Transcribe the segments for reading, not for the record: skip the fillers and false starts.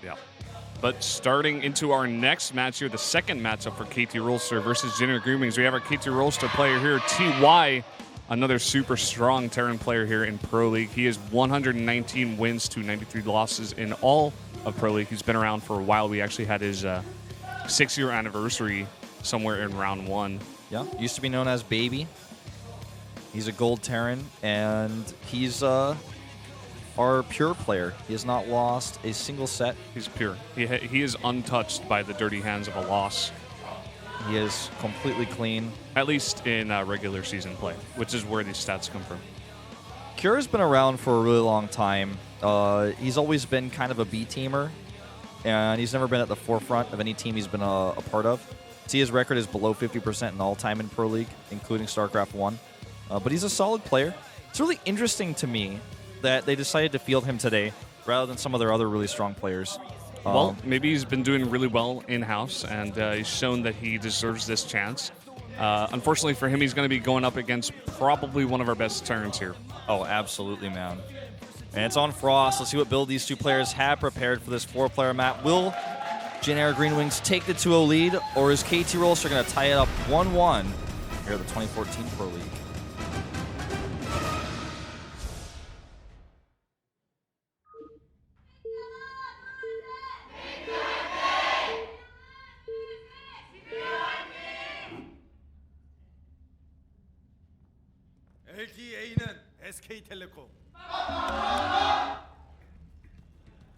Yeah. But starting into our next match here, the second matchup for KT Rolster versus JINAIR Green Wings, we have our KT Rolster player here, TY, another super strong Terran player here in Pro League. He has 119 wins to 93 losses in all of Pro League. He's been around for a while. We actually had his 6-year anniversary somewhere in round 1. Yeah, used to be known as Baby. He's a gold Terran, and he's our pure player. He has not lost a single set. He's pure. He is untouched by the dirty hands of a loss. He is completely clean. At least in regular season play, which is where these stats come from. Kura's been around for a really long time. He's always been kind of a B-teamer, and he's never been at the forefront of any team he's been a part of. See, his record is below 50% in all-time in Pro League, including StarCraft 1. But he's a solid player. It's really interesting to me that they decided to field him today rather than some of their other really strong players. Well, maybe he's been doing really well in-house, and he's shown that he deserves this chance. Unfortunately for him, he's going to be going up against probably one of our best Terrans here. Oh, absolutely, man. And it's on Frost. Let's see what build these two players have prepared for this 4-player map. Will JINAIR Green Wings take the 2-0 lead, or is KT Rolster going to tie it up 1-1 here at the 2014 Pro League?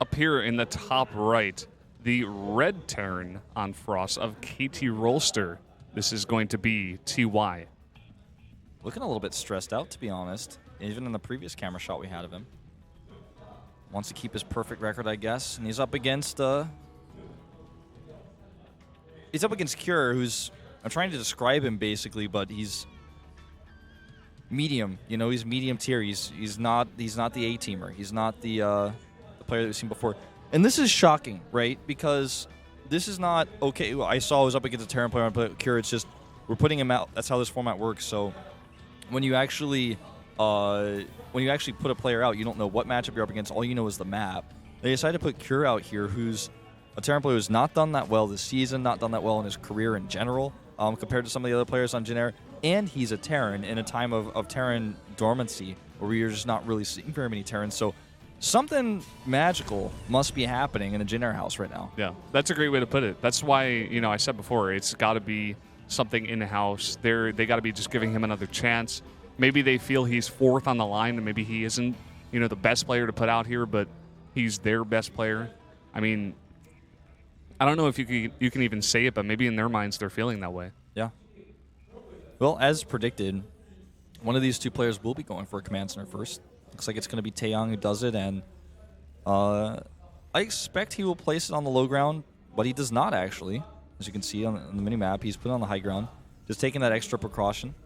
Up here in the top right, the red Terran on Frost of KT Rolster. This is going to be TY. Looking a little bit stressed out, to be honest. Even in the previous camera shot we had of him. Wants to keep his perfect record, I guess. And he's up against Cure, who's, I'm trying to describe him basically, but he's medium. You know, he's medium tier. He's not the A-teamer. He's not the player that we've seen before. And this is shocking, right? Because this is not okay. I saw I was up against a Terran player on Cure. It's just we're putting him out. That's how this format works. So when you actually put a player out, you don't know what matchup you're up against. All you know is the map. They decided to put Cure out here, who's a Terran player who's not done that well this season, not done that well in his career in general, compared to some of the other players on JINAIR. And he's a Terran in a time of Terran dormancy, where you're just not really seeing very many Terrans. So something magical must be happening in a JINAIR house right now. Yeah, that's a great way to put it. That's why, you know, I said before, it's got to be something in-house. They got to be just giving him another chance. Maybe they feel he's fourth on the line, and maybe he isn't, you know, the best player to put out here, but he's their best player. I mean, I don't know if you can even say it, but maybe in their minds they're feeling that way. Yeah. Well, as predicted, one of these two players will be going for a command center first. Looks like it's going to be Taeyong who does it, and I expect he will place it on the low ground, but he does not actually. As you can see on the mini-map, he's put it on the high ground, just taking that extra precaution.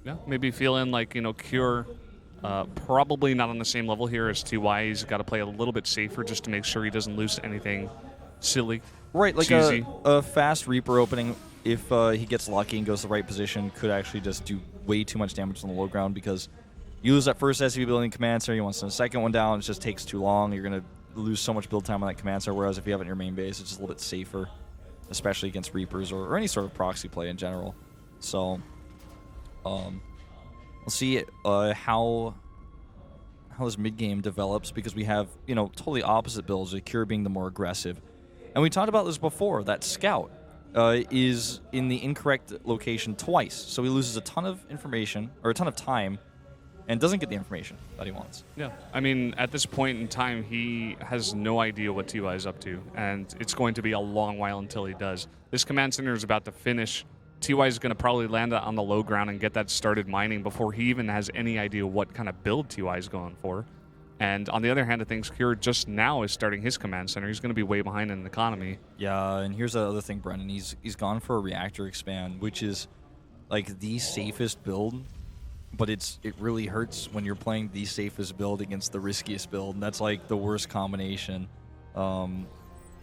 Yeah, maybe feeling like, you know, Cure probably not on the same level here as TY. He's got to play a little bit safer just to make sure he doesn't lose anything silly. Right, like cheesy. A fast Reaper opening, if he gets lucky and goes to the right position, could actually just do way too much damage on the low ground, because you lose that first SCV building command center, you want to send a second one down, it just takes too long, you're going to lose so much build time on that command center, whereas if you have it in your main base, it's just a little bit safer, especially against Reapers or any sort of proxy play in general. So, we'll see how this mid-game develops, because we have, you know, totally opposite builds, with Cure being the more aggressive. And we talked about this before, that Scout is in the incorrect location twice, so he loses a ton of information, or a ton of time, and doesn't get the information that he wants. Yeah, I mean, at this point in time, he has no idea what TY is up to, and it's going to be a long while until he does. This command center is about to finish. TY is going to probably land on the low ground and get that started mining before he even has any idea what kind of build TY is going for. And on the other hand of things, Cure just now is starting his command center. He's going to be way behind in the economy. Yeah, and here's the other thing, Brendan. He's gone for a reactor expand, which is like the safest build, but it really hurts when you're playing the safest build against the riskiest build, and that's like the worst combination.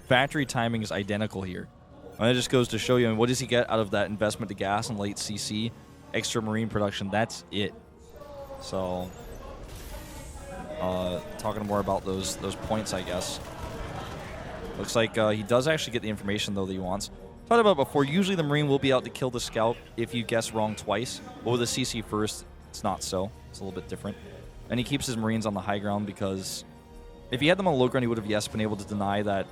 Factory timing is identical here. And that just goes to show you, I mean, what does he get out of that investment to gas and late CC? Extra marine production, that's it. So, talking more about those points, I guess. Looks like he does actually get the information, though, that he wants. Talked about before, usually the Marine will be out to kill the Scout if you guess wrong twice. But with the CC first, it's not so. It's a little bit different. And he keeps his Marines on the high ground because if he had them on the low ground, he would have, yes, been able to deny that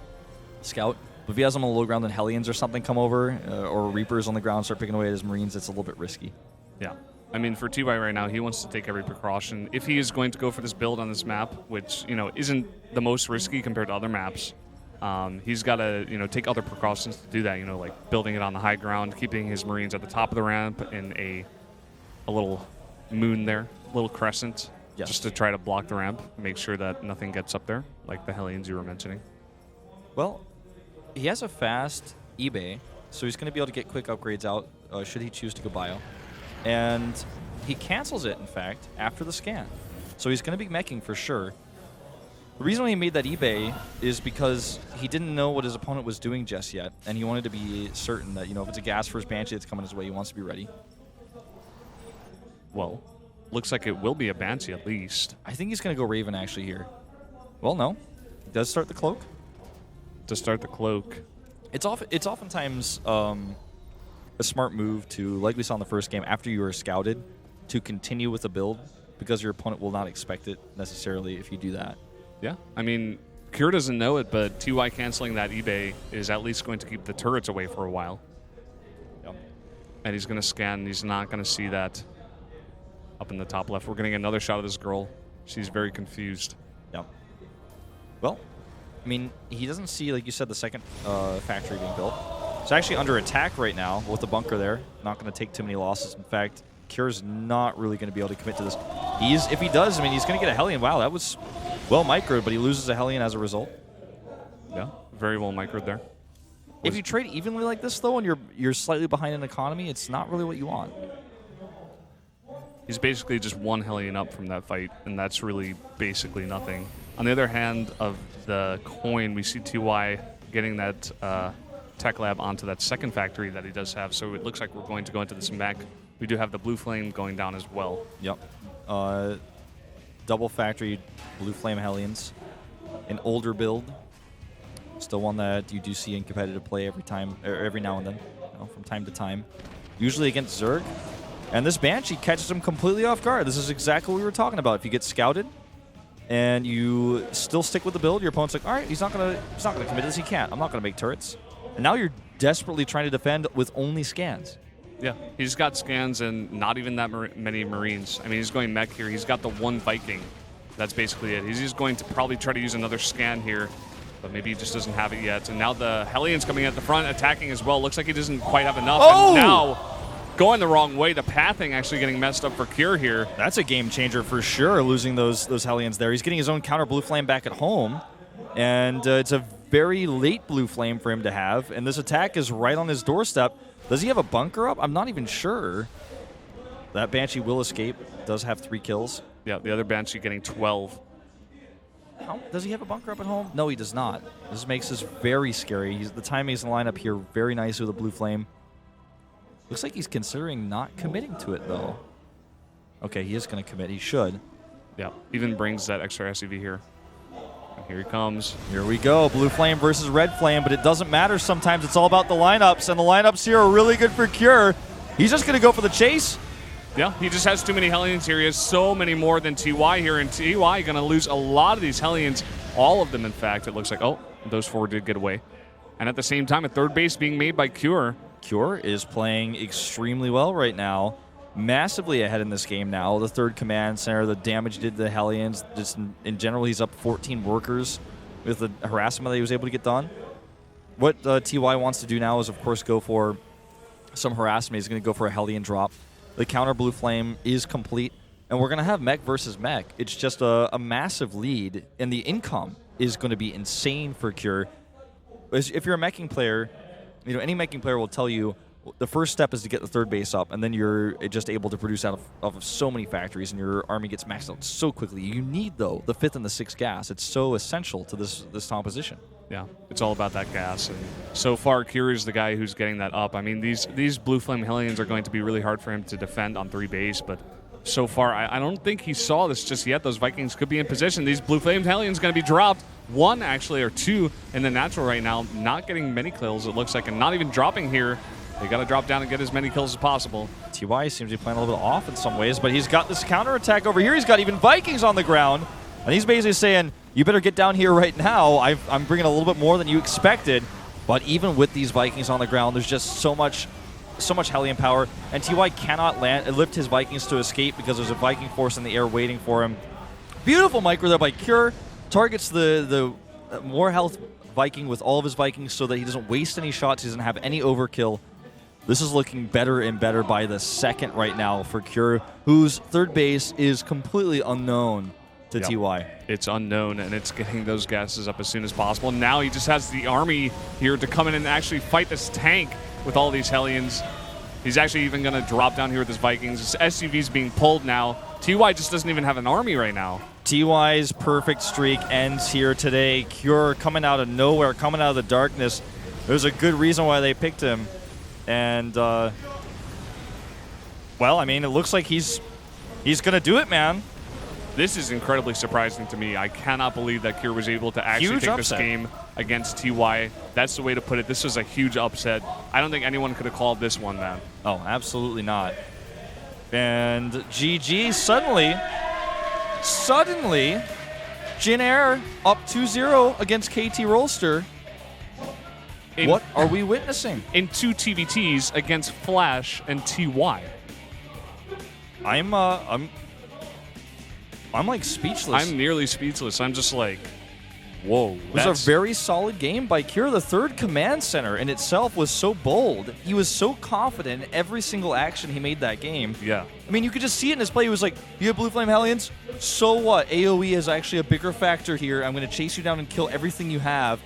Scout. But if he has them on the low ground and Hellions or something come over, or Reapers on the ground start picking away at his Marines, it's a little bit risky. Yeah. I mean, for TY right now, he wants to take every precaution. If he is going to go for this build on this map, which, you know, isn't the most risky compared to other maps, he's got to, you know, take other precautions to do that, you know, like building it on the high ground, keeping his Marines at the top of the ramp in a little moon there, little crescent, just to try to block the ramp, make sure that nothing gets up there, like the Hellions you were mentioning. Well, he has a fast eBay, so he's going to be able to get quick upgrades out should he choose to go bio. And he cancels it, in fact, after the scan. So he's going to be meching for sure. The reason why he made that eBay is because he didn't know what his opponent was doing just yet, and he wanted to be certain that, you know, if it's a gas for his Banshee that's coming his way, he wants to be ready. Well, looks like it will be a Banshee at least. I think he's going to go Raven actually here. Well, no. He does start the Cloak. To start the Cloak. It's oftentimes a smart move to, like we saw in the first game, after you are scouted, to continue with the build because your opponent will not expect it necessarily if you do that. Yeah, I mean, Cure doesn't know it, but TY canceling that eBay is at least going to keep the turrets away for a while. Yep. And he's going to scan. He's not going to see that up in the top left. We're getting another shot of this girl. She's very confused. Yep. Well, I mean, he doesn't see, like you said, the second factory being built. It's actually under attack right now with the bunker there. Not going to take too many losses. In fact, Cure's not really going to be able to commit to this. If he does, I mean, he's going to get a Hellion. Wow, that was well microed, but he loses a Hellion as a result. Yeah, very well microed there. If you trade evenly like this, though, and you're slightly behind in economy, it's not really what you want. He's basically just one Hellion up from that fight, and that's really basically nothing. On the other hand of the coin, we see TY getting that tech lab onto that second factory that he does have, so it looks like we're going to go into this mech. We do have the blue flame going down as well. Yep. Double factory blue flame Hellions. An older build. Still one that you do see in competitive play every now and then, you know, from time to time. Usually against Zerg. And this Banshee catches him completely off guard. This is exactly what we were talking about. If you get scouted and you still stick with the build, your opponent's like, all right, he's not gonna commit to this. He can't. I'm not gonna make turrets. And now you're desperately trying to defend with only scans. Yeah, he's got scans and not even that many Marines. I mean, he's going mech here. He's got the one Viking. That's basically it. He's just going to probably try to use another scan here, but maybe he just doesn't have it yet. And now the Hellions coming at the front, attacking as well. Looks like he doesn't quite have enough. Oh! And now, going the wrong way. The pathing actually getting messed up for Cure here. That's a game changer for sure, losing those Hellions there. He's getting his own counter blue flame back at home, and it's a very late blue flame for him to have, and this attack is right on his doorstep. Does he have a bunker up? I'm not even sure. That Banshee will escape. Does have 3 kills. Yeah, the other Banshee getting 12. Does he have a bunker up at home? No, he does not. This makes this very scary. The timing's in the lineup here very nice with a blue flame. Looks like he's considering not committing to it, though. Okay, he is going to commit. He should. Yeah, even brings that extra SUV here. And here he comes. Here we go. Blue flame versus red flame, but it doesn't matter sometimes. It's all about the lineups, and the lineups here are really good for Cure. He's just going to go for the chase. Yeah, he just has too many Hellions here. He has so many more than TY here, and TY going to lose a lot of these Hellions. All of them, in fact. It looks like, oh, those 4 did get away. And at the same time, a third base being made by Cure. Cure is playing extremely well right now. Massively ahead in this game now. The third command center, the damage did to the Hellions. Just in general, he's up 14 workers with the harassment that he was able to get done. What TY wants to do now is, of course, go for some harassment. He's going to go for a Hellion drop. The counter blue flame is complete, and we're going to have mech versus mech. It's just a massive lead, and the income is going to be insane for Cure. If you're a meching player, you know, any meching player will tell you the first step is to get the third base up, and then you're just able to produce out of so many factories, and your army gets maxed out so quickly. You need, though, the 5th and the 6th gas. It's so essential to this composition. Yeah, it's all about that gas, and so far, Cure is the guy who's getting that up. I mean, these Blue Flame Hellions are going to be really hard for him to defend on 3 base, but so far, I don't think he saw this just yet. Those Vikings could be in position. These Blue Flame Hellions going to be dropped. one actually, or two in the natural right now, not getting many kills, it looks like, and not even dropping here. They got to drop down and get as many kills as possible. TY seems to be playing a little bit off in some ways, but he's got this counterattack over here. He's got even Vikings on the ground, and he's basically saying, you better get down here right now. I'm bringing a little bit more than you expected. But even with these Vikings on the ground, there's just so much Hellion power, and TY cannot lift his Vikings to escape because there's a Viking force in the air waiting for him. Beautiful micro there by Cure. Targets the more health Viking with all of his Vikings so that he doesn't waste any shots, he doesn't have any overkill. This is looking better and better by the second right now for Cure, whose third base is completely unknown to TY. It's unknown, and it's getting those gases up as soon as possible. Now he just has the army here to come in and actually fight this tank with all these Hellions. He's actually even going to drop down here with his Vikings. His SUV's being pulled now. TY just doesn't even have an army right now. TY's perfect streak ends here today. Cure coming out of nowhere, coming out of the darkness. There's a good reason why they picked him. And, well, I mean, it looks like he's going to do it, man. This is incredibly surprising to me. I cannot believe that Cure was able to actually take this game against TY. That's the way to put it. This was a huge upset. I don't think anyone could have called this one, man. Oh, absolutely not. And GG suddenly, JINAIR up 2-0 against KT Rolster. What are we witnessing? In two TVTs against Flash and TY. I'm like speechless. I'm nearly speechless. I'm just like, whoa. It was a very solid game by Cure. The third command center in itself was so bold. He was so confident in every single action he made that game. Yeah. I mean, you could just see it in his play. He was like, you have Blue Flame Hellions? So what? AoE is actually a bigger factor here. I'm going to chase you down and kill everything you have.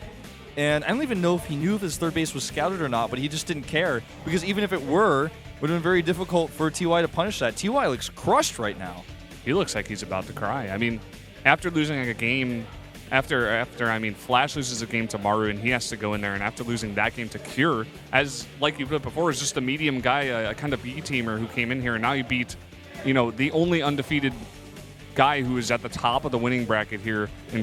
And I don't even know if he knew if his third base was scouted or not, but he just didn't care. Because even if it were, it would have been very difficult for TY to punish that. TY looks crushed right now. He looks like he's about to cry. I mean, after losing a game, Flash loses a game to Maru, and he has to go in there, and after losing that game to Cure, as like you put before, is just a medium guy, a kind of B-teamer who came in here, and now you beat, the only undefeated guy who is at the top of the winning bracket here in